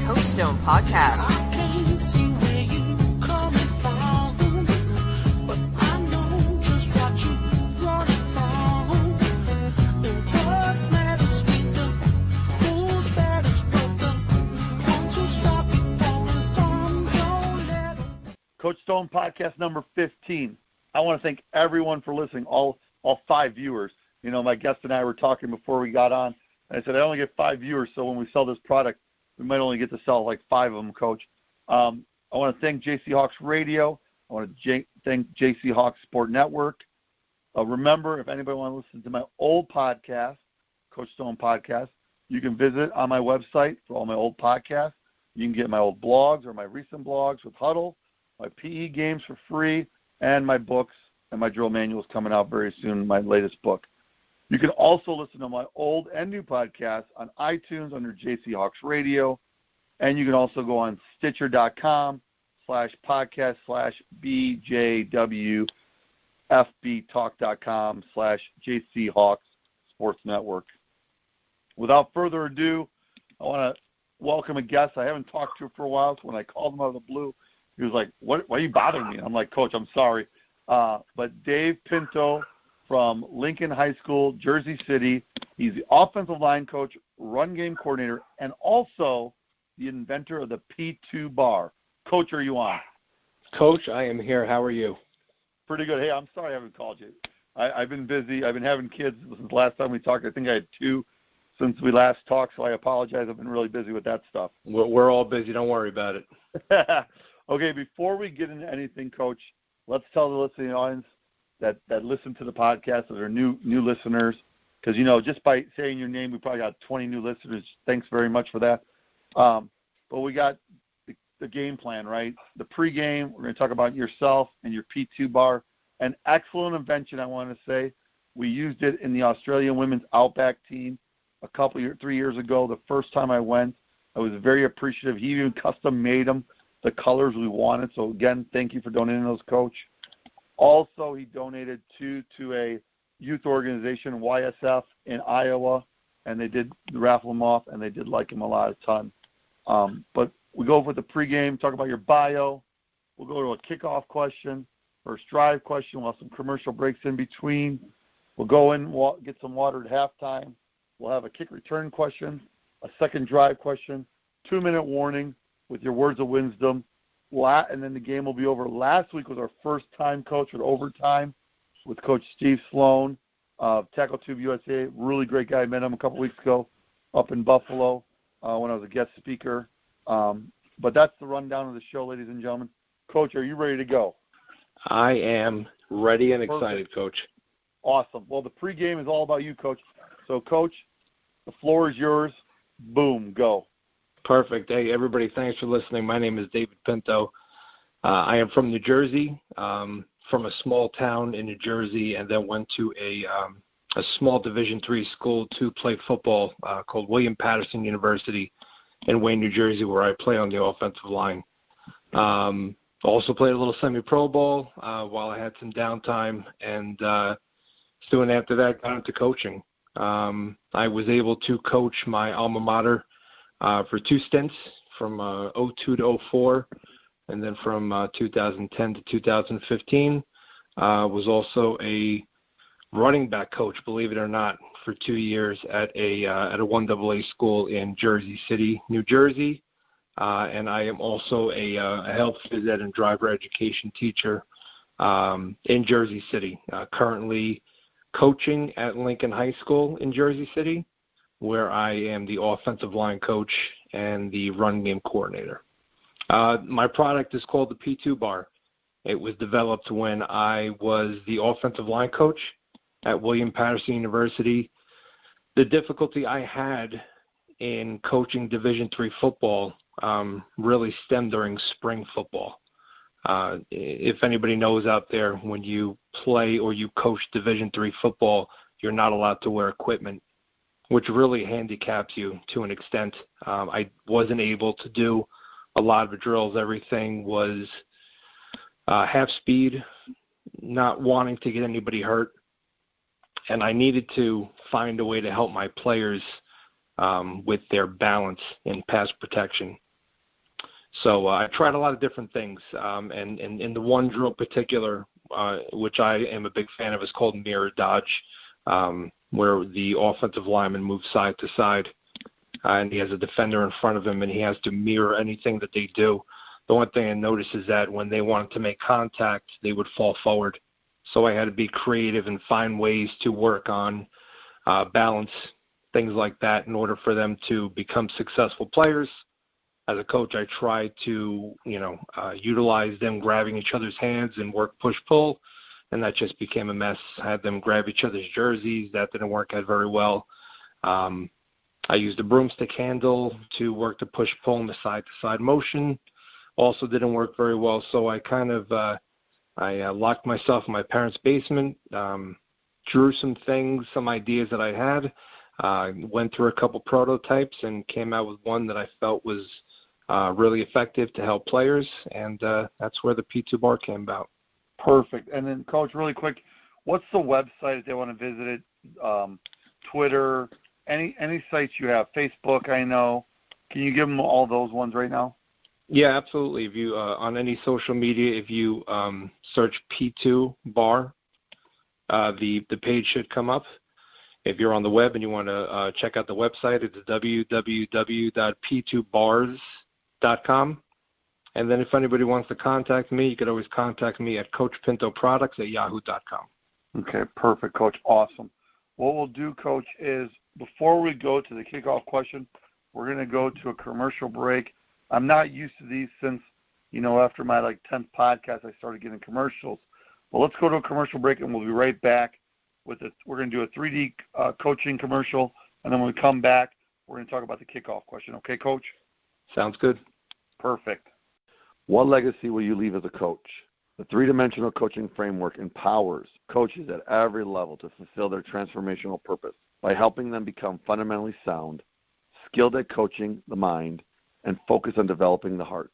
Coach Stone podcast. I can't see where you coming from, but I know just what you running from. And what matters either, who's matters but the ones who stop you falling from your level. Coach Stone podcast number 15. I want to thank everyone for listening, all 5 viewers. You know, my guest and I were talking before we got on. And I said, I only get 5 viewers, so when we sell this product, we might only get to sell like 5 of them, Coach. I want to thank JC Hawks Radio. I want to thank JC Hawks Sport Network. Remember, if anybody wants to listen to my old podcast, Coach Stone Podcast, you can visit on my website for all my old podcasts. You can get my old blogs or my recent blogs with Huddle, my PE games for free, and my books and my drill manuals coming out very soon, my latest book. You can also listen to my old and new podcasts on iTunes under JC Hawks Radio, and you can also go on Stitcher.com/podcast/BJWFBtalk.com/JC Hawks Sports Network. Without further ado, I want to welcome a guest I haven't talked to for a while. So when I called him out of the blue, he was like, why are you bothering me? And I'm like, Coach, I'm sorry. But Dave Pinto from Lincoln High School, Jersey City. He's the offensive line coach, run game coordinator, and also the inventor of the P2 bar. Coach, are you on? Coach, I am here. How are you? Pretty good. Hey, I'm sorry I haven't called you. I've been busy. I've been having kids since last time we talked. I think I had 2 since we last talked, so I apologize. I've been really busy with that stuff. We're all busy. Don't worry about it. Okay, before we get into anything, Coach, let's tell the listening audience that listen to the podcast, that are new listeners, because, you know, just by saying your name, we probably got 20 new listeners. Thanks very much for that. But we got the game plan, right? The pregame, we're going to talk about yourself and your P2 bar. An excellent invention, I want to say. We used it in the Australian women's Outback team 3 years ago. The first time I went, I was very appreciative. He even custom made them, the colors we wanted. So, again, thank you for donating those, Coach. Also, he donated 2 to a youth organization, YSF, in Iowa, and they did raffle them off, and they did like him a ton. But we go with the pregame, talk about your bio. We'll go to a kickoff question, first drive question. We'll have some commercial breaks in between. We'll go in, get some water at halftime. We'll have a kick return question, a second drive question, 2-minute warning with your words of wisdom. And then the game will be over. Last week was our first time, Coach, with overtime with Coach Steve Sloan of Tackle Tube USA. Really great guy. I met him a couple weeks ago up in Buffalo when I was a guest speaker. But that's the rundown of the show, ladies and gentlemen. Coach, are you ready to go? I am ready and excited, Coach. Awesome. Well, the pregame is all about you, Coach. So, Coach, the floor is yours. Boom, go. Perfect. Hey, everybody, thanks for listening. My name is David Pinto. I am from New Jersey, from a small town in New Jersey, and then went to a small Division III school to play football called William Paterson University in Wayne, New Jersey, where I play on the offensive line. Also played a little semi-pro ball while I had some downtime, and soon after that got into coaching. I was able to coach my alma mater for 2 stints from 02 to 04, and then from 2010 to 2015. Was also a running back coach, believe it or not, for 2 years at a 1AA school in Jersey City, New Jersey. And I am also a health phys ed and driver education teacher in Jersey City. Currently coaching at Lincoln High School in Jersey City, where I am the offensive line coach and the run game coordinator. My product is called the P2 bar. It was developed when I was the offensive line coach at William Paterson University. The difficulty I had in coaching Division III football really stemmed during spring football. If anybody knows out there, when you play or you coach Division III football, you're not allowed to wear equipment, which really handicaps you to an extent. I wasn't able to do a lot of the drills. Everything was half speed, not wanting to get anybody hurt. And I needed to find a way to help my players with their balance in pass protection. So I tried a lot of different things, and in the one drill in particular, which I am a big fan of, is called mirror dodge, where the offensive lineman moves side to side, and he has a defender in front of him, and he has to mirror anything that they do. The one thing I noticed is that when they wanted to make contact, they would fall forward. So I had to be creative and find ways to work on balance, things like that, in order for them to become successful players. As a coach, I try to, utilize them grabbing each other's hands and work push-pull, and that just became a mess. I had them grab each other's jerseys. That didn't work out very well. I used a broomstick handle to work the push-pull in the side-to-side motion. Also didn't work very well, so I kind of locked myself in my parents' basement, drew some things, some ideas that I had, went through a couple prototypes, and came out with one that I felt was really effective to help players, and that's where the P2 bar came about. Perfect. And then, Coach, really quick, what's the website if they want to visit it? Twitter, any sites you have? Facebook, I know. Can you give them all those ones right now? Yeah, absolutely. If you on any social media, if you search P2 bar, the page should come up. If you're on the web and you want to check out the website, it's www.p2bars.com. And then if anybody wants to contact me, you could always contact me at coachpintoproducts@yahoo.com. Okay, perfect, Coach. Awesome. What we'll do, Coach, is before we go to the kickoff question, we're going to go to a commercial break. I'm not used to these since, after my 10th podcast, I started getting commercials. But let's go to a commercial break, and we'll be right back. We're going to do a 3D coaching commercial, and then when we come back, we're going to talk about the kickoff question. Okay, Coach? Sounds good. Perfect. What legacy will you leave as a coach? The three-dimensional coaching framework empowers coaches at every level to fulfill their transformational purpose by helping them become fundamentally sound, skilled at coaching the mind, and focus on developing the heart.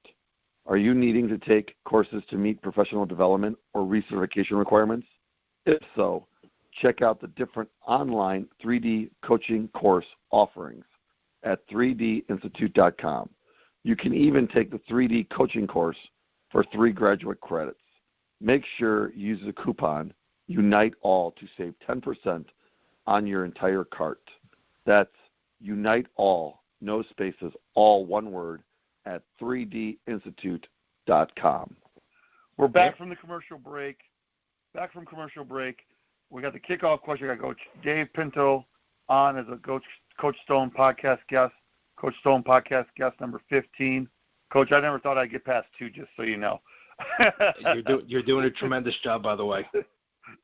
Are you needing to take courses to meet professional development or recertification requirements? If so, check out the different online 3D coaching course offerings at 3dinstitute.com. You can even take the 3D coaching course for 3 graduate credits. Make sure you use the coupon UNITEALL to save 10% on your entire cart. That's UNITEALL, no spaces, all one word, at 3dinstitute.com. We're back from the commercial break. We got the kickoff question. I got Coach Dave Pinto on as a Coach Stone podcast guest. Coach Stone podcast guest number 15. Coach, I never thought I'd get past 2, just so you know. You're doing a tremendous job, by the way.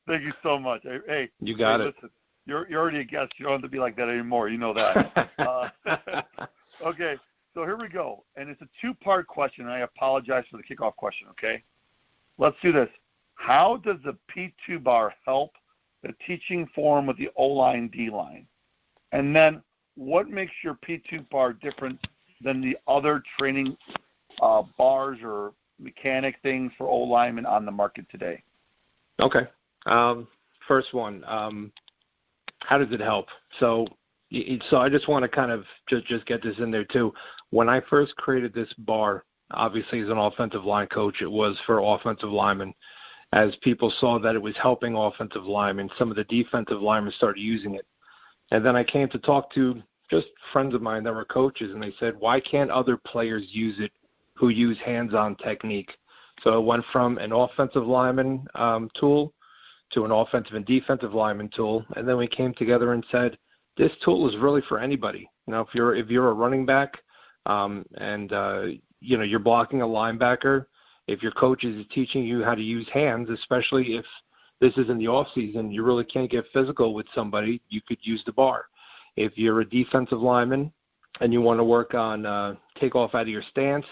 Thank you so much. Hey, you got it. Listen, you're already a guest. You don't have to be like that anymore. You know that. Okay, so here we go. And it's a 2-part question. I apologize for the kickoff question, okay? Let's do this. How does the P2 bar help the teaching form with the O-line, D-line? And then what makes your P2 bar different than the other training bars or mechanic things for O-linemen on the market today? Okay. First one, how does it help? So I just want to kind of just get this in there too. When I first created this bar, obviously as an offensive line coach, it was for offensive linemen. As people saw that it was helping offensive linemen, some of the defensive linemen started using it. And then I came to talk to just friends of mine that were coaches, and they said, why can't other players use it who use hands-on technique? So it went from an offensive lineman tool to an offensive and defensive lineman tool, and then we came together and said, this tool is really for anybody. If you're a running back you're blocking a linebacker, if your coach is teaching you how to use hands, especially if this is in the off season, you really can't get physical with somebody, you could use the bar. If you're a defensive lineman and you want to work on takeoff out of your stance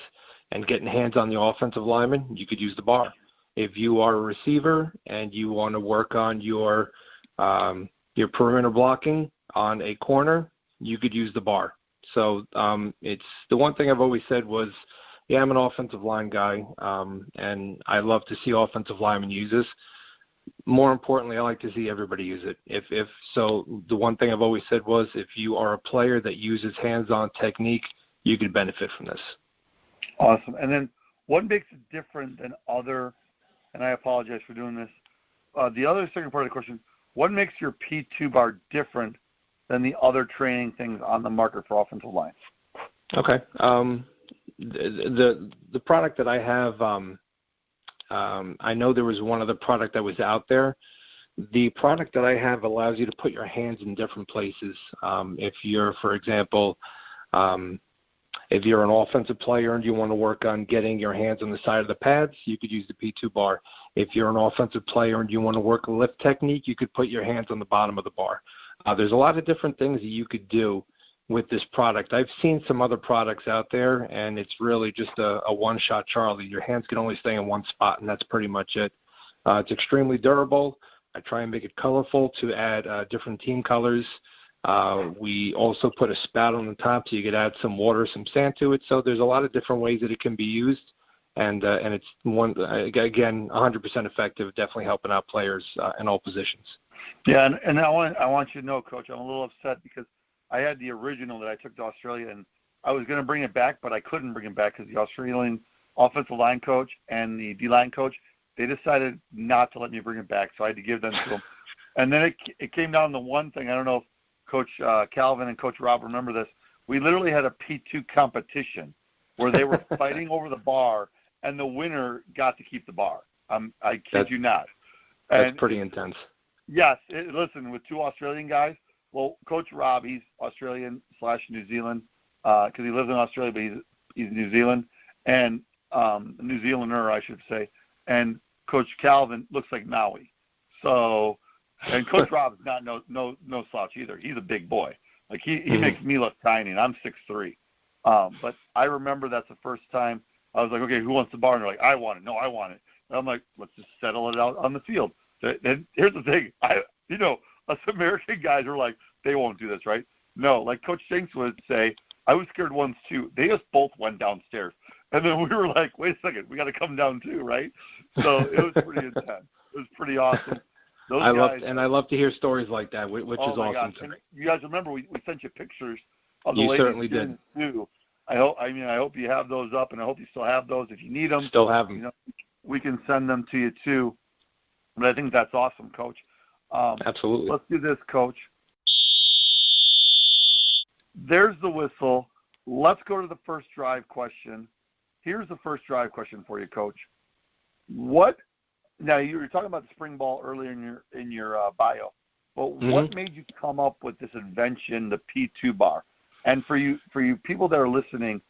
and getting hands on the offensive lineman, you could use the bar. If you are a receiver and you want to work on your perimeter blocking on a corner, you could use the bar. So it's the one thing I've always said was, yeah, I'm an offensive line guy, and I love to see offensive linemen use this. More importantly, I like to see everybody use it. If so, the one thing I've always said was, if you are a player that uses hands-on technique, you could benefit from this. Awesome. And then what makes it different than other, and I apologize for doing this, the other second part of the question, what makes your P2 bar different than the other training things on the market for offensive line? Okay. The product that I have, I know there was one other product that was out there. The product that I have allows you to put your hands in different places. If you're, for example, if you're an offensive player and you want to work on getting your hands on the side of the pads, you could use the P2 bar. If you're an offensive player and you want to work a lift technique, you could put your hands on the bottom of the bar. There's a lot of different things that you could do with this product. I've seen some other products out there, and it's really just a one-shot Charlie. Your hands can only stay in one spot, and that's pretty much it. It's extremely durable. I try and make it colorful to add different team colors. We also put a spout on the top so you could add some water, some sand to it. So there's a lot of different ways that it can be used, and it's again 100% effective, definitely helping out players in all positions. Yeah, and I want you to know, Coach, I'm a little upset because I had the original that I took to Australia, and I was going to bring it back, but I couldn't bring it back because the Australian offensive line coach and the D-line coach, they decided not to let me bring it back, so I had to give them to them. And then it came down to one thing. I don't know if Coach Calvin and Coach Rob remember this. We literally had a P2 competition where they were fighting over the bar, and the winner got to keep the bar. I kid you not. That's pretty intense. Yes. Listen, with two Australian guys, well, Coach Rob, he's Australian/New Zealand because he lives in Australia, but he's New Zealand, and New Zealander, I should say. And Coach Calvin looks like Maui. So, and Coach Rob is not no slouch either. He's a big boy. Like he makes me look tiny, and I'm 6'3". But I remember that's the first time I was like, okay, who wants the bar? And they're like, I want it. No, I want it. And I'm like, let's just settle it out on the field. And here's the thing. Us American guys are like, they won't do this, right? No, like Coach Shanks would say, I was scared once too. They just both went downstairs. And then we were like, wait a second, we got to come down too, right? So it was pretty intense. It was pretty awesome. I love to hear stories like that, which is awesome to me. You guys remember we sent you pictures of the ladies. You certainly did. Too. I hope you have those up, and I hope you still have those. If you need them, still have them. We can send them to you too. But I think that's awesome, Coach. Absolutely. Let's do this, Coach. There's the whistle. Let's go to the first drive question. Here's the first drive question for you, Coach. Now you were talking about the spring ball earlier in your bio, but what made you come up with this invention, the P2 bar? And for you people that are listening,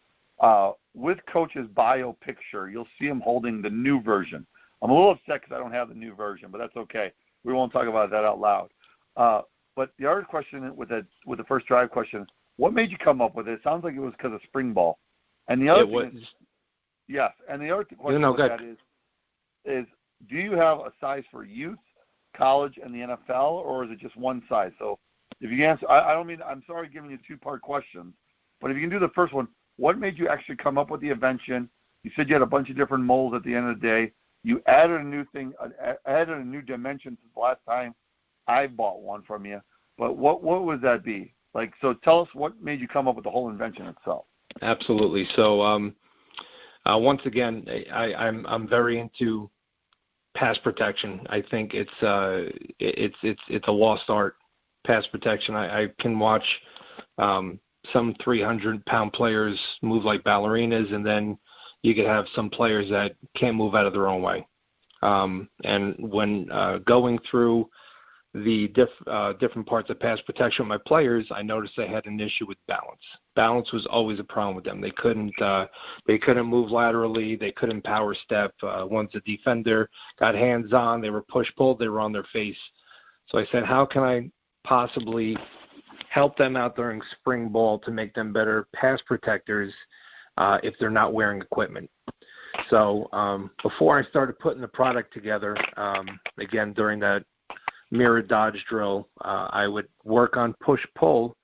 with Coach's bio picture, you'll see him holding the new version. I'm a little upset because I don't have the new version, but that's okay. We won't talk about that out loud. But the other question with the first drive question, what made you come up with it? It sounds like it was because of spring ball. And the other yes. And the other question with that is do you have a size for youth, college, and the NFL, or is it just one size? So if you can answer, I'm sorry giving you two-part questions, but if you can do the first one, what made you actually come up with the invention? You said you had a bunch of different molds at the end of the day. You added a new thing, added a new dimension since the last time I bought one from you. But what would that be? Like, so tell us what made you come up with the whole invention itself. Absolutely. So once again, I'm very into pass protection. I think it's a lost art, pass protection. I can watch some 300-pound players move like ballerinas, and then you could have some players that can't move out of their own way. And when going through the different parts of pass protection with my players, I noticed they had an issue with balance. Balance was always a problem with them. They couldn't move laterally. They couldn't power step. Once the defender got hands on, they were push-pulled. They were on their face. So I said, how can I possibly help them out during spring ball to make them better pass protectors if they're not wearing equipment? So before I started putting the product together, again, during that mirror dodge drill, I would work on push-pull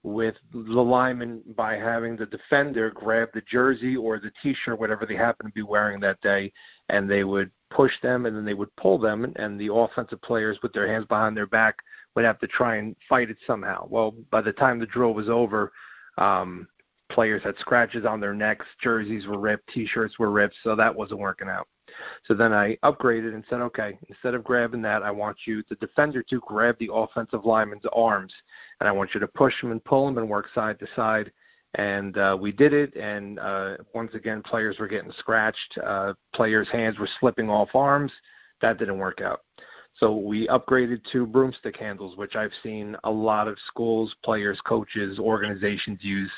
with the lineman by having the defender grab the jersey or the T-shirt, whatever they happen to be wearing that day, and they would push them, and then they would pull them, and the offensive players with their hands behind their back would have to try and fight it somehow. Well, by the time the drill was over, players had scratches on their necks, jerseys were ripped, T-shirts were ripped, so that wasn't working out. So then I upgraded and said, okay, instead of grabbing that, I want you, the defender, to grab the offensive lineman's arms, and I want you to push him and pull him and work side to side. And we did it, and once again, players were getting scratched. Players' hands were slipping off arms. That didn't work out. So we upgraded to broomstick handles, which I've seen a lot of schools, players, coaches, organizations use.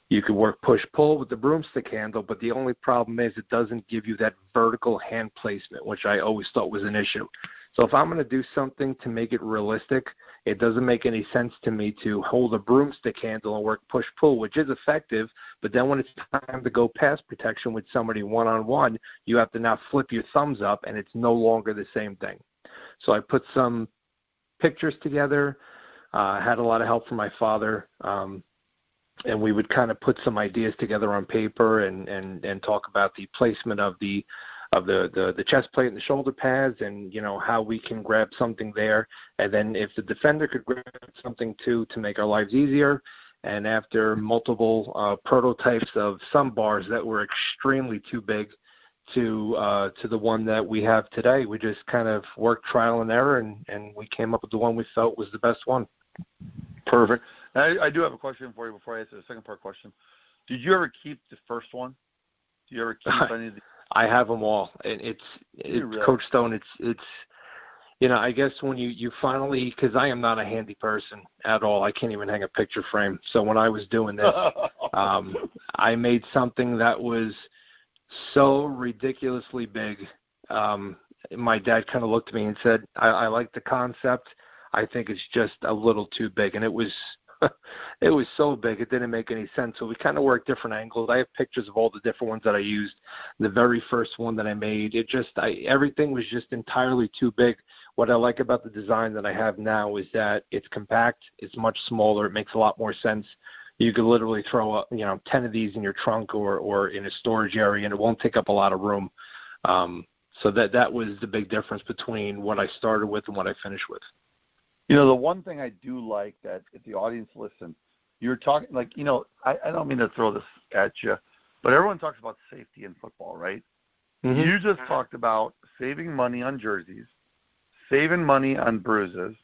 You could work push-pull with the broomstick handle, but the only problem is it doesn't give you that vertical hand placement, which I always thought was an issue. So if I'm going to do something to make it realistic, it doesn't make any sense to me to hold a broomstick handle and work push-pull, which is effective, but then when it's time to go pass protection with somebody one-on-one, you have to now flip your thumbs up, and it's no longer the same thing. So I put some pictures together, had a lot of help from my father, and we would kind of put some ideas together on paper and talk about the placement of the chest plate and the shoulder pads, and how we can grab something there, and then if the defender could grab something too to make our lives easier. And after multiple prototypes of some bars that were extremely too big to the one that we have today, we just kind of worked trial and error, and we came up with the one we felt was the best one. Perfect. I do have a question for you before I answer the second part question. Did you ever keep the first one? Do you ever keep any of the? I have them all. It's really? Coach Stone. It's I guess when you finally, because I am not a handy person at all. I can't even hang a picture frame. So when I was doing this, I made something that was so ridiculously big. My dad kind of looked at me and said, I like the concept. I think it's just a little too big. And it was so big it didn't make any sense. So we kind of worked different angles. I have pictures of all the different ones that I used. The very first one that I made, everything was just entirely too big. What I like about the design that I have now is that it's compact, it's much smaller, it makes a lot more sense. You could literally throw 10 of these in your trunk or in a storage area, and it won't take up a lot of room. So that was the big difference between what I started with and what I finished with. The one thing I do like that if the audience listen, you're talking I don't mean to throw this at you, but everyone talks about safety in football, right? Mm-hmm. You just talked about saving money on jerseys, saving money on bruises,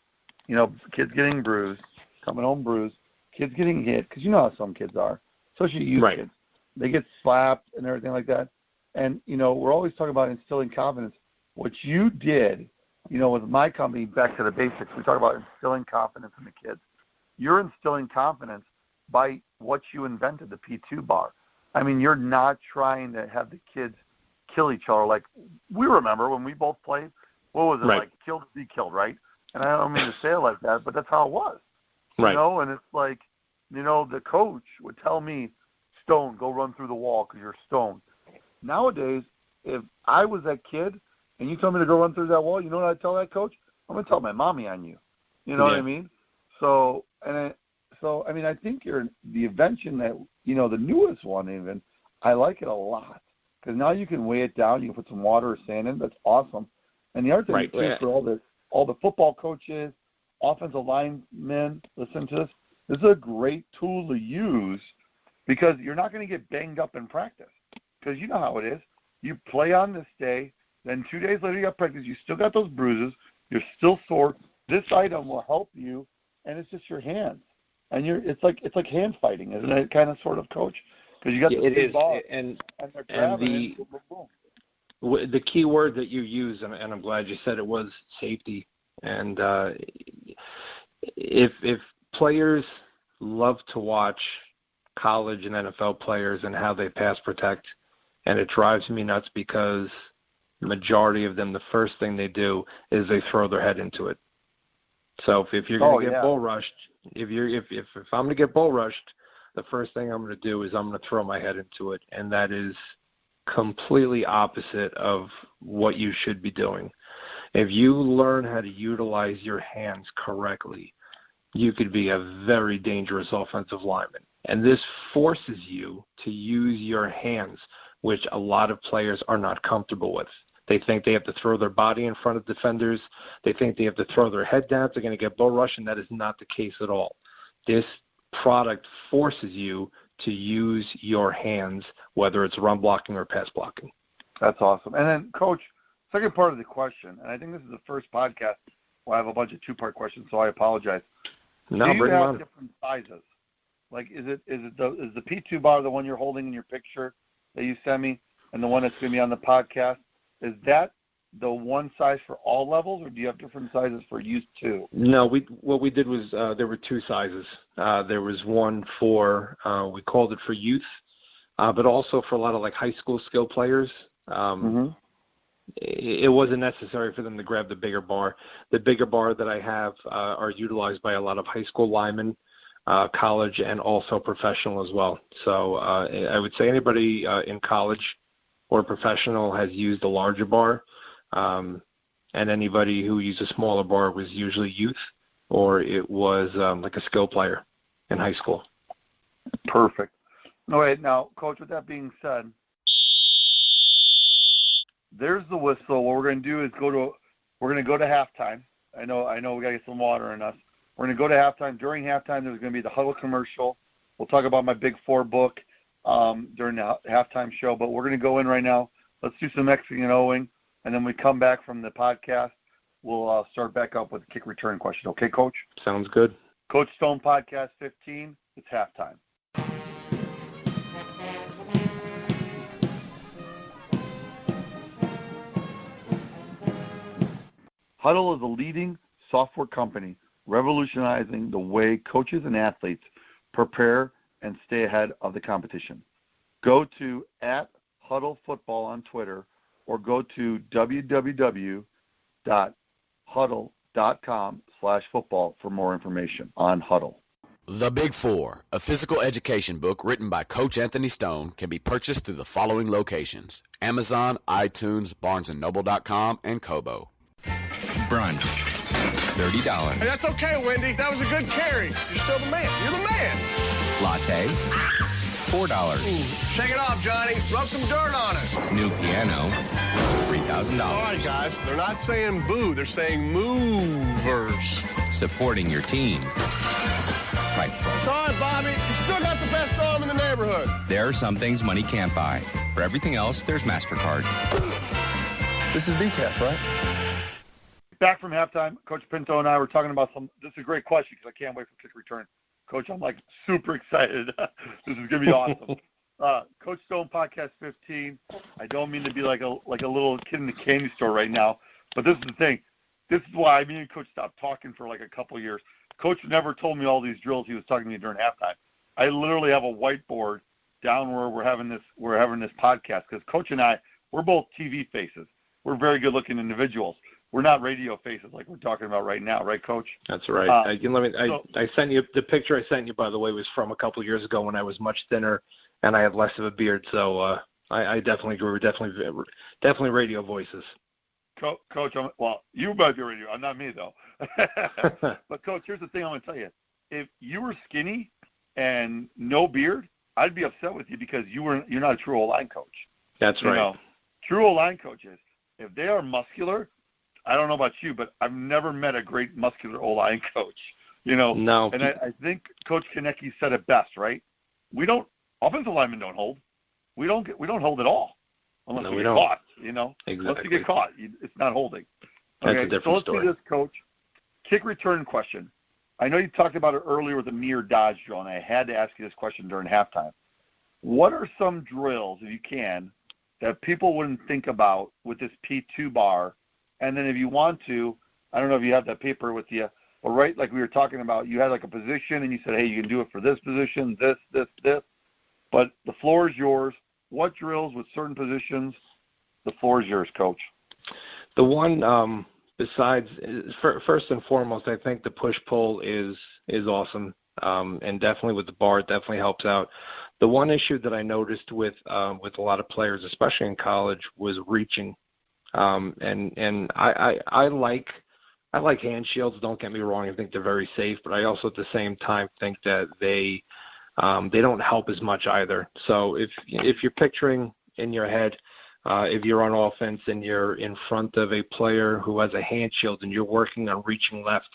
kids getting bruised, coming home bruised, kids getting hit, because you know how some kids are, especially youth kids. They get slapped and everything like that. And, we're always talking about instilling confidence. What you did, with my company, back to the basics, we talk about instilling confidence in the kids. You're instilling confidence by what you invented, the P2 bar. I mean, you're not trying to have the kids kill each other. Like, we remember when we both played, what was it, like kill to be killed, right? And I don't mean to say it like that, but that's how it was. Right. And it's like, the coach would tell me, Stone, go run through the wall because you're stoned. Nowadays, if I was that kid and you told me to go run through that wall, you know what I'd tell that coach? I'm going to tell my mommy on you. You know what I mean? So, I think the invention that, the newest one even, I like it a lot. Because now you can weigh it down. You can put some water or sand in. That's awesome. And the other thing for all the football coaches, offensive linemen, listen to this. This is a great tool to use because you're not going to get banged up in practice. Because you know how it is. You play on this day, then 2 days later you have practice. You still got those bruises. You're still sore. This item will help you, and it's just your hands. And it's like hand fighting, isn't it? Kind of, sort of, Coach. Because you got the big ball, and they're grabbing it. Boom, boom. The key word that you use, and I'm glad you said it, was safety. And if players love to watch college and NFL players and how they pass protect, and it drives me nuts because the majority of them, the first thing they do is they throw their head into it. So if you're going to get bull rushed, if I'm going to get bull rushed, the first thing I'm going to do is I'm going to throw my head into it, and that is completely opposite of what you should be doing. If you learn how to utilize your hands correctly, you could be a very dangerous offensive lineman. And this forces you to use your hands, which a lot of players are not comfortable with. They think they have to throw their body in front of defenders. They think they have to throw their head down. They're going to get bull rushed, and that is not the case at all. This product forces you to use your hands, whether it's run blocking or pass blocking. That's awesome. And then, Coach, second part of the question, and I think this is the first podcast where I have a bunch of two-part questions, so I apologize. No, Do you bring them have on. different sizes? Like, is the P2 bar the one you're holding in your picture that you sent me, and the one that's going to be on the podcast? Is that the one size for all levels, or do you have different sizes for youth too? No, what we did was there were two sizes. There was one for we called it for youth, but also for a lot of like high school skill players. It wasn't necessary for them to grab the bigger bar. The bigger bar that I have are utilized by a lot of high school linemen, college, and also professional as well. So I would say anybody in college or professional has used a larger bar. And anybody who used a smaller bar was usually youth, or it was like a skill player in high school. Perfect. No, wait, now, Coach, with that being said, there's the whistle. What we're going to do is we're going to go to halftime. I know we got to get some water in us. We're going to go to halftime. During halftime, there's going to be the huddle commercial. We'll talk about my Big Four book during the halftime show, but we're going to go in right now. Let's do some Xing and Oing. And then we come back from the podcast, we'll start back up with a kick return question. Okay, Coach? Sounds good. Coach Stone Podcast 15, it's halftime. Huddle is a leading software company revolutionizing the way coaches and athletes prepare and stay ahead of the competition. Go to @HuddleFootball on Twitter, or go to www.huddle.com/football for more information on Huddle. The Big Four, a physical education book written by Coach Anthony Stone, can be purchased through the following locations: Amazon, iTunes, BarnesandNoble.com, and Kobo. Brunch, $30. Hey, that's okay, Wendy. That was a good carry. You're still the man. You're the man. Latte, $4. Shake it off, Johnny. Rub some dirt on it. New piano, $3,000. All right, guys. They're not saying boo. They're saying movers. Supporting your team. Priceless. It's all right, Bobby. You still got the best arm in the neighborhood. There are some things money can't buy. For everything else, there's MasterCard. This is decaf, right? Back from halftime, Coach Pinto and I were talking about this is a great question because I can't wait for kick return. Coach, I'm like super excited. This is going to be awesome. Coach Stone Podcast 15. I don't mean to be like a little kid in the candy store right now, but this is the thing. This is why me and Coach stopped talking for like a couple of years. Coach never told me all these drills he was talking to me during halftime. I literally have a whiteboard down where we're having this podcast because Coach and I, we're both TV faces. We're very good-looking individuals. We're not radio faces like we're talking about right now, right, Coach? That's right. I sent you the picture I sent you, by the way, was from a couple of years ago when I was much thinner and I had less of a beard. So I definitely agree. We're definitely radio voices. Coach, you might be radio. I'm not me though. But Coach, here's the thing I'm going to tell you: if you were skinny and no beard, I'd be upset with you because you're not a true O-line coach. That's right. You know, true O-line coaches, if they are muscular. I don't know about you, but I've never met a great muscular O-line coach. You know, no. And I think Coach Konecki said it best, right? Offensive linemen don't hold. We don't hold at all unless we get caught. You know, exactly. Unless you get caught, it's not holding. That's a different so let's story. do this, Coach. Kick return question. I know you talked about it earlier with the near dodge drill, and I had to ask you this question during halftime. What are some drills, if you can, that people wouldn't think about with this P2 bar? And then if you want to, I don't know if you have that paper with you, but right like we were talking about, you had like a position and you said, hey, you can do it for this position, this. But the floor is yours. What drills with certain positions? The floor is yours, Coach. The one besides, first and foremost, I think the push-pull is awesome. And definitely with the bar, it definitely helps out. The one issue that I noticed with a lot of players, especially in college, was reaching. And I like hand shields. Don't get me wrong. I think they're very safe, but I also at the same time think that they don't help as much either. So if you're picturing in your head, if you're on offense and you're in front of a player who has a hand shield and you're working on reaching left,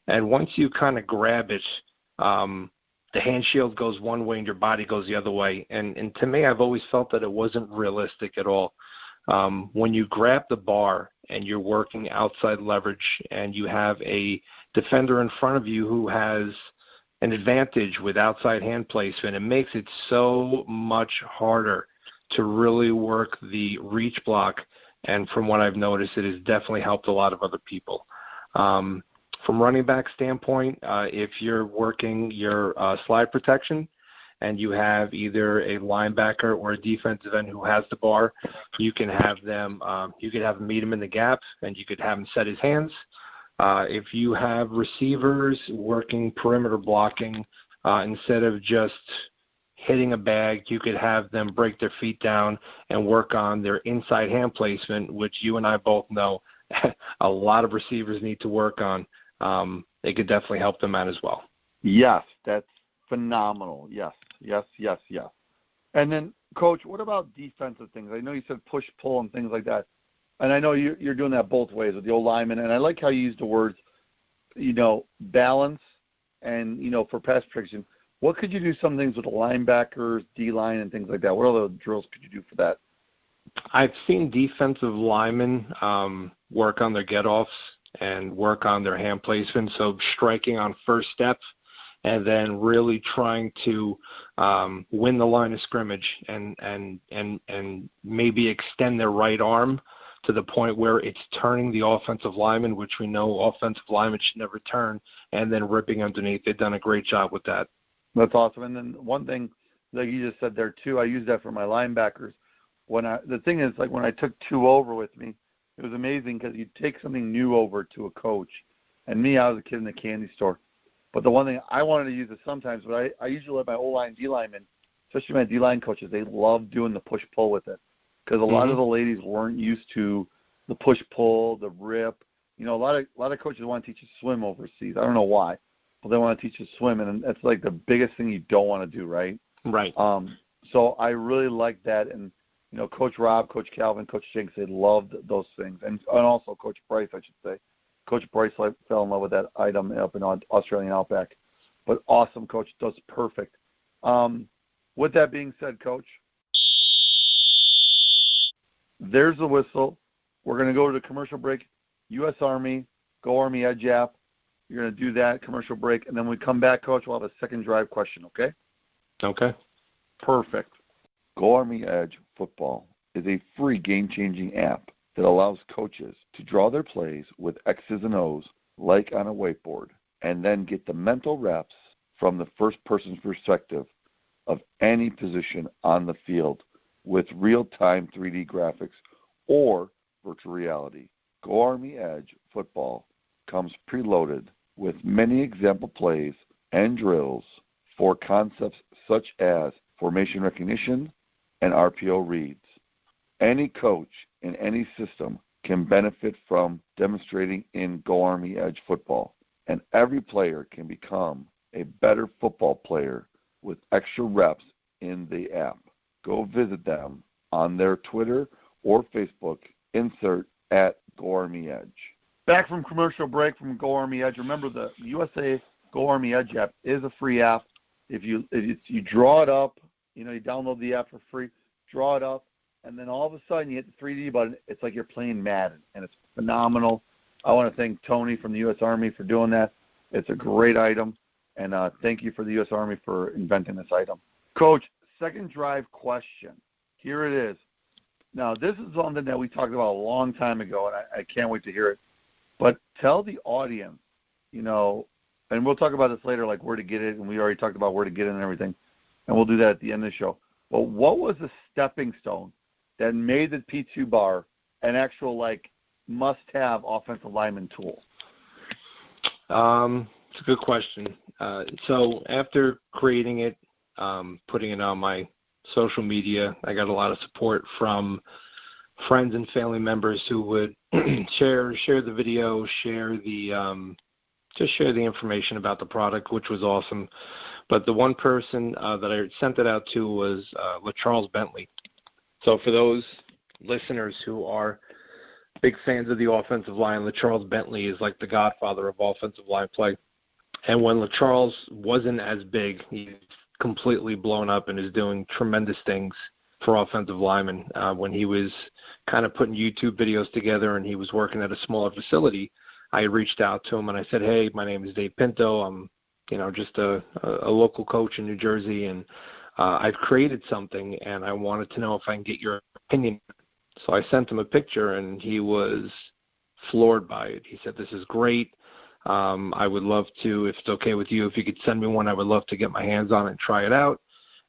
and once you kind of grab it, the hand shield goes one way and your body goes the other way. And to me, I've always felt that it wasn't realistic at all. When you grab the bar and you're working outside leverage and you have a defender in front of you who has an advantage with outside hand placement, it makes it so much harder to really work the reach block. And from what I've noticed, it has definitely helped a lot of other people. From running back standpoint, if you're working your slide protection and you have either a linebacker or a defensive end who has the bar, you can have them meet him in the gap, and you could have him set his hands. If you have receivers working perimeter blocking, instead of just hitting a bag, you could have them break their feet down and work on their inside hand placement, which you and I both know a lot of receivers need to work on. It could definitely help them out as well. Yes, that's phenomenal. Yes. And then, Coach, what about defensive things? I know you said push, pull, and things like that. And I know you're doing that both ways with the old lineman. And I like how you use the words, balance and, for pass protection. What could you do some things with the linebackers, D-line, and things like that? What other drills could you do for that? I've seen defensive linemen work on their get-offs and work on their hand placement, so striking on first step and then really trying to win the line of scrimmage and maybe extend their right arm to the point where it's turning the offensive lineman, which we know offensive linemen should never turn, and then ripping underneath. They've done a great job with that. That's awesome. And then one thing, like you just said there too, I use that for my linebackers. The thing is, like when I took 2 over with me, it was amazing because you take something new over to a coach. And me, I was a kid in the candy store. But the one thing I wanted to use it sometimes, but I usually let my O-line, D-linemen, especially my D-line coaches, they love doing the push-pull with it. Because a lot of the ladies weren't used to the push-pull, the rip. A lot of coaches want to teach you swim overseas. I don't know why. But they want to teach you swim, and that's like the biggest thing you don't want to do, right? Right. So I really like that. And, Coach Rob, Coach Calvin, Coach Jenks, they loved those things. And also Coach Bryce, I should say. Coach Bryce fell in love with that item up in Australian Outback. But awesome, Coach. Does perfect. With that being said, Coach, there's the whistle. We're going to go to the commercial break. U.S. Army, Go Army Edge app. You're going to do that commercial break. And then when we come back, Coach, we'll have a second drive question, okay? Okay. Perfect. Go Army Edge Football is a free game-changing app that allows coaches to draw their plays with X's and O's like on a whiteboard and then get the mental reps from the first person's perspective of any position on the field with real-time 3D graphics or virtual reality. Go Army Edge Football comes preloaded with many example plays and drills for concepts such as formation recognition and RPO reads. Any coach in any system can benefit from demonstrating in Go Army Edge Football, and every player can become a better football player with extra reps in the app. Go visit them on their Twitter or Facebook, insert at Go Army Edge. Back from commercial break from Go Army Edge. Remember, the USA Go Army Edge app is a free app. If you draw it up, you download the app for free, draw it up, and then all of a sudden you hit the 3D button. It's like you're playing Madden, and it's phenomenal. I want to thank Tony from the U.S. Army for doing that. It's a great item, and thank you for the U.S. Army for inventing this item. Coach, second drive question. Here it is. Now, this is something that we talked about a long time ago, and I can't wait to hear it. But tell the audience, and we'll talk about this later, like where to get it, and we already talked about where to get it and everything, and we'll do that at the end of the show. But what was the stepping stone that made the P2 bar an actual, must-have offensive lineman tool? It's a good question. So after creating it, putting it on my social media, I got a lot of support from friends and family members who would share the video, share the information about the product, which was awesome. But the one person that I sent it out to was LaCharles Bentley. So for those listeners who are big fans of the offensive line, LaCharles Bentley is like the godfather of offensive line play. And when LaCharles wasn't as big, he's completely blown up and is doing tremendous things for offensive linemen. When he was kind of putting YouTube videos together and he was working at a smaller facility, I reached out to him and I said, hey, my name is Dave Pinto. I'm, just a local coach in New Jersey, and I've created something, and I wanted to know if I can get your opinion. So I sent him a picture, and he was floored by it. He said, this is great. I would love to, if it's okay with you, if you could send me one, I would love to get my hands on it and try it out.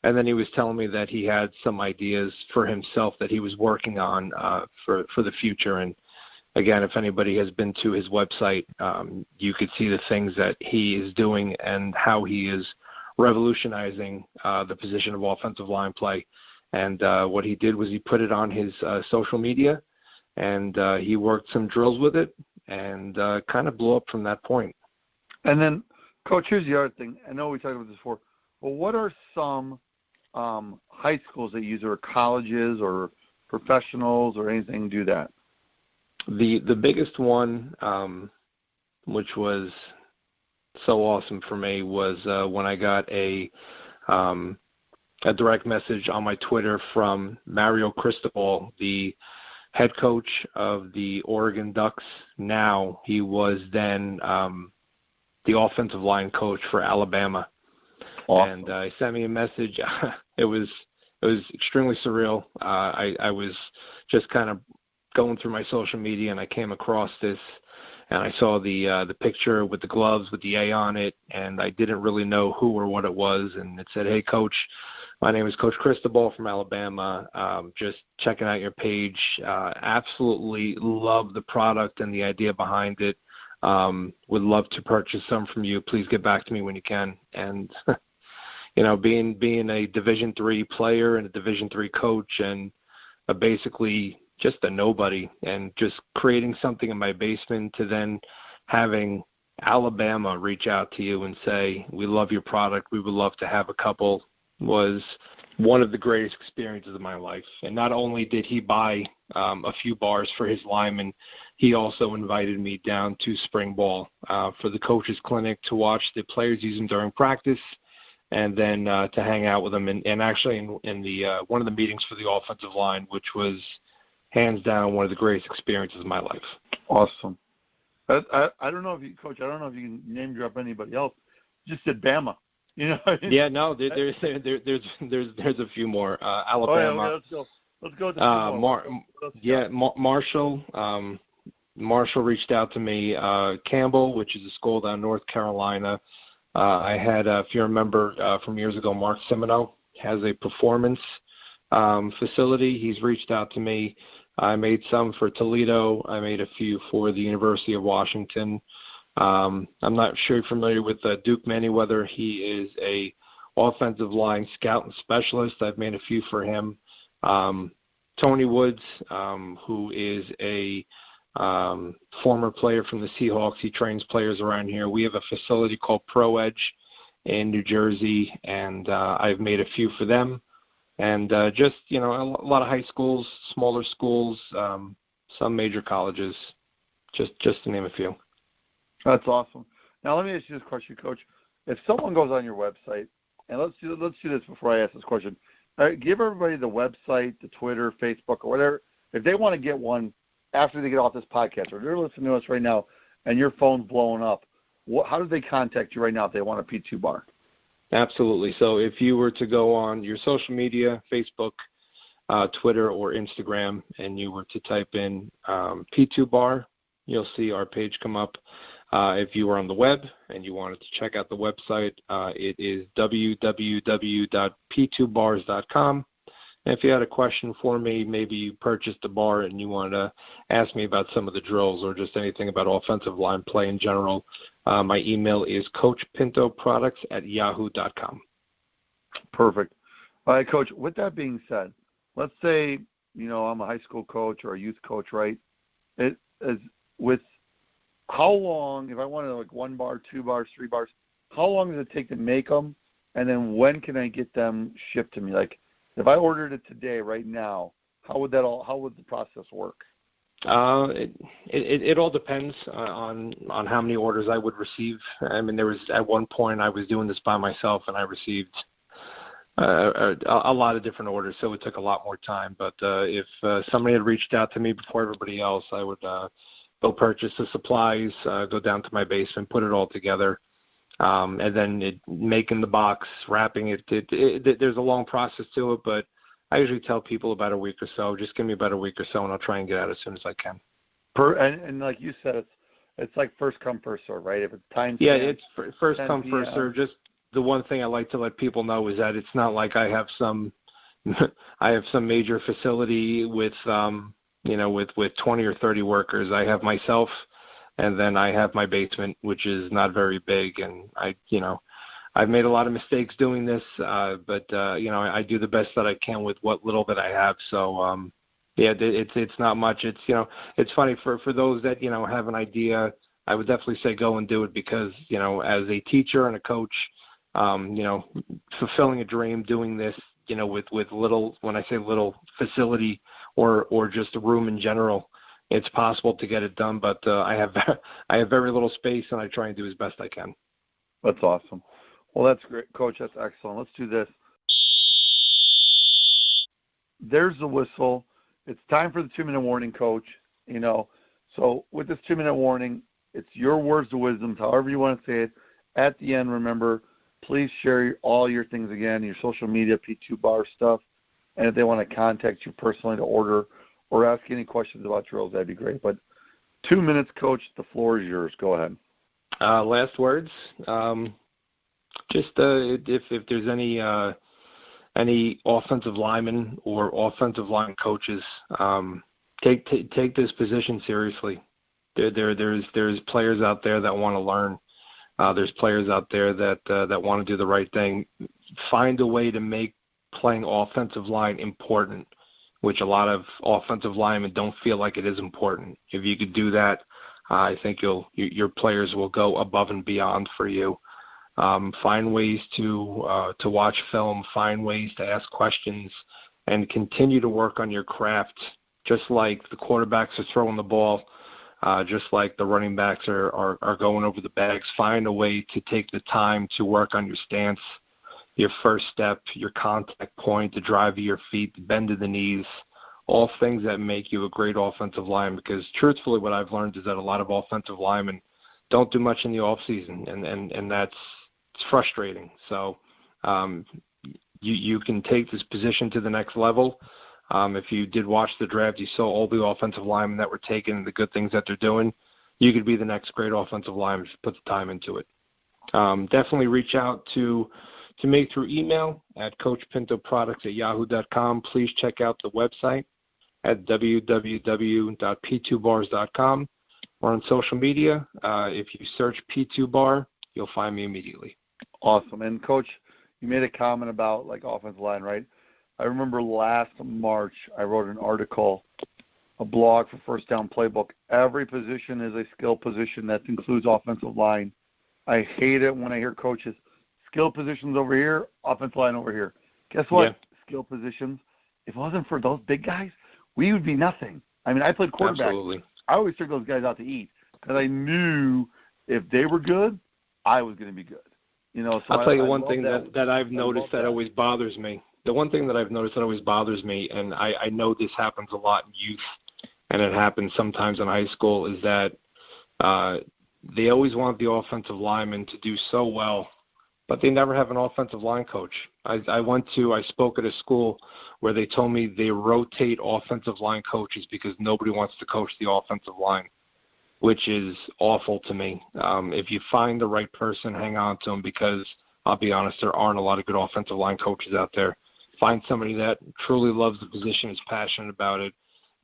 And then he was telling me that he had some ideas for himself that he was working on for the future. And again, if anybody has been to his website, you could see the things that he is doing and how he is revolutionizing the position of offensive line play. And what he did was he put it on his social media, and he worked some drills with it, and kind of blew up from that point. And then, Coach, here's the other thing. I know we talked about this before, but what are some high schools that use, or colleges or professionals or anything do that? The biggest one, which was so awesome for me, was when I got a direct message on my Twitter from Mario Cristobal, the head coach of the Oregon Ducks. Now he was then the offensive line coach for Alabama. Awesome. And he sent me a message. It was extremely surreal. I was just kind of going through my social media, and I came across this, and I saw the picture with the gloves with the A on it, and I didn't really know who or what it was. And it said, hey, Coach, my name is Coach Cristobal from Alabama. Just checking out your page. Absolutely love the product and the idea behind it. Would love to purchase some from you. Please get back to me when you can. And, being a Division III player and a Division III coach, and basically just a nobody, and just creating something in my basement, to then having Alabama reach out to you and say, we love your product, we would love to have a couple, was one of the greatest experiences of my life. And not only did he buy a few bars for his linemen, he also invited me down to spring ball for the coaches clinic to watch the players use them during practice, and then to hang out with them. And actually in the one of the meetings for the offensive line, which was hands down one of the greatest experiences of my life. Awesome. I don't know if you, Coach, I don't know if you can name drop anybody else. Just said Bama. What I mean? Yeah, no, there's a few more. Alabama. Oh, yeah, let's go. Marshall reached out to me. Campbell, which is a school down North Carolina. I had, if you remember from years ago, Mark Semino has a performance facility. He's reached out to me. I made some for Toledo. I made a few for the University of Washington. I'm not sure you're familiar with Duke Manyweather. He is a offensive line scout and specialist. I've made a few for him. Tony Woods, who is a former player from the Seahawks. He trains players around here. We have a facility called Pro Edge in New Jersey, and I've made a few for them. And just, a lot of high schools, smaller schools, some major colleges, just to name a few. That's awesome. Now let me ask you this question, Coach. If someone goes on your website, and let's do this before I ask this question. All right, give everybody the website, the Twitter, Facebook, or whatever. If they want to get one after they get off this podcast, or they're listening to us right now, and your phone's blowing up, how do they contact you right now if they want a P2 bar? Absolutely. So if you were to go on your social media, Facebook, Twitter, or Instagram, and you were to type in P2 bar, you'll see our page come up. If you were on the web and you wanted to check out the website, it is www.p2bars.com. And if you had a question for me, maybe you purchased a bar and you wanted to ask me about some of the drills or just anything about offensive line play in general, my email is coachpintoproducts@yahoo.com. Perfect. All right, Coach, with that being said, let's say, I'm a high school coach or a youth coach, right? It is with how long, if I wanted like 1 bar, 2 bars, 3 bars, how long does it take to make them? And then when can I get them shipped to me? Like if I ordered it today, right now, how would the process work? It all depends on how many orders I would receive. I mean, there was at one point I was doing this by myself, and I received a lot of different orders, so it took a lot more time. But if somebody had reached out to me before everybody else, I would go purchase the supplies, go down to my basement, put it all together, and then making the box, wrapping it. There's a long process to it, but I usually tell people about a week or so. Just give me about a week or so, and I'll try and get out as soon as I can. And like you said, it's like first come, first serve, right? If it's time. Yeah, it's first come, first serve. Just the one thing I like to let people know is that it's not like I have some major facility with 20 or 30 workers. I have myself, and then I have my basement, which is not very big, and I've made a lot of mistakes doing this, but I do the best that I can with what little that I have. So it's not much. It's funny for those that have an idea. I would definitely say go and do it because as a teacher and a coach, fulfilling a dream, doing this with little, when I say little facility or just a room in general, it's possible to get it done. But I have very little space, and I try and do as best I can. That's awesome. Well, that's great, Coach. That's excellent. Let's do this. There's the whistle. It's time for the 2-minute warning, Coach. So with this 2-minute warning, it's your words of wisdom, however you want to say it. At the end, remember, please share all your things again, your social media, P2 bar stuff. And if they want to contact you personally to order or ask any questions about drills, that'd be great. But 2 minutes, Coach. The floor is yours. Go ahead. Last words. Just if there's any offensive linemen or offensive line coaches, take this position seriously. There's players out there that want to learn. There's players out there that want to do the right thing. Find a way to make playing offensive line important, which a lot of offensive linemen don't feel like it is important. If you could do that, I think your players will go above and beyond for you. Find ways to watch film, find ways to ask questions, and continue to work on your craft. Just like the quarterbacks are throwing the ball, just like the running backs are going over the bags, find a way to take the time to work on your stance, your first step, your contact point, the drive of your feet, the bend of the knees, all things that make you a great offensive lineman. Because truthfully, what I've learned is that a lot of offensive linemen don't do much in the off season, and it's frustrating. So you can take this position to the next level. If you did watch the draft, you saw all the offensive linemen that were taken and the good things that they're doing. You could be the next great offensive lineman if you put the time into it. Definitely reach out to me through email at coachpintoproducts@yahoo.com. Please check out the website at www.p2bars.com or on social media. If you search P2 Bar, you'll find me immediately. Awesome. And, Coach, you made a comment about, offensive line, right? I remember last March I wrote an article, a blog for First Down Playbook. Every position is a skill position that includes offensive line. I hate it when I hear coaches, skill positions over here, offensive line over here. Guess what? Yeah. Skill positions, if it wasn't for those big guys, we would be nothing. I mean, I played quarterback. Absolutely. I always took those guys out to eat because I knew if they were good, I was going to be good. So I'll tell you one thing that I've noticed that always bothers me. The one thing that I've noticed that always bothers me, and I know this happens a lot in youth, and it happens sometimes in high school, is that they always want the offensive lineman to do so well, but they never have an offensive line coach. I spoke at a school where they told me they rotate offensive line coaches because nobody wants to coach the offensive line, which is awful to me. If you find the right person, hang on to them, because I'll be honest, there aren't a lot of good offensive line coaches out there. Find somebody that truly loves the position, is passionate about it,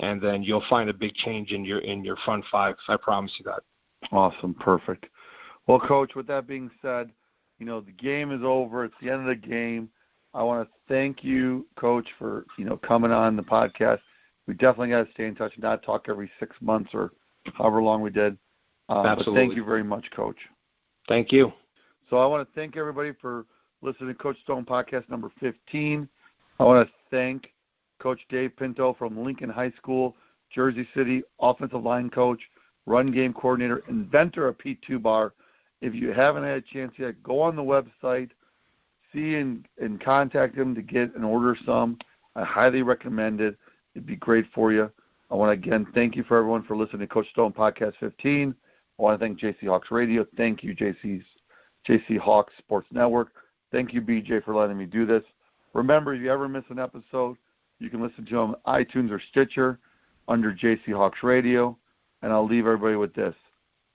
and then you'll find a big change in your front five. I promise you that. Awesome. Perfect. Well, Coach, with that being said, the game is over. It's the end of the game. I want to thank you, Coach, for, coming on the podcast. We definitely got to stay in touch and not talk every 6 months or however long we did. Absolutely. But thank you very much, Coach. Thank you. So I want to thank everybody for listening to Coach Stone Podcast number 15. I want to thank Coach Dave Pinto from Lincoln High School, Jersey City offensive line coach, run game coordinator, inventor of P2 bar. If you haven't had a chance yet, go on the website, see and contact him to get and order some. I highly recommend it. It'd be great for you. I want to, again, thank you for everyone for listening to Coach Stone Podcast 15. I want to thank JC Hawks Radio. Thank you, JC Hawks Sports Network. Thank you, BJ, for letting me do this. Remember, if you ever miss an episode, you can listen to them on iTunes or Stitcher under JC Hawks Radio. And I'll leave everybody with this.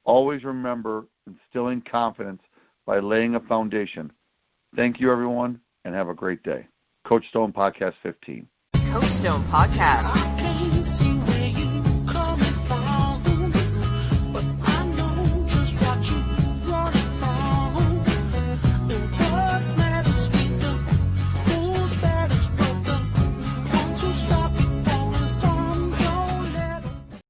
Always remember instilling confidence by laying a foundation. Thank you, everyone, and have a great day. Coach Stone Podcast 15. Coach Stone Podcast. I can't see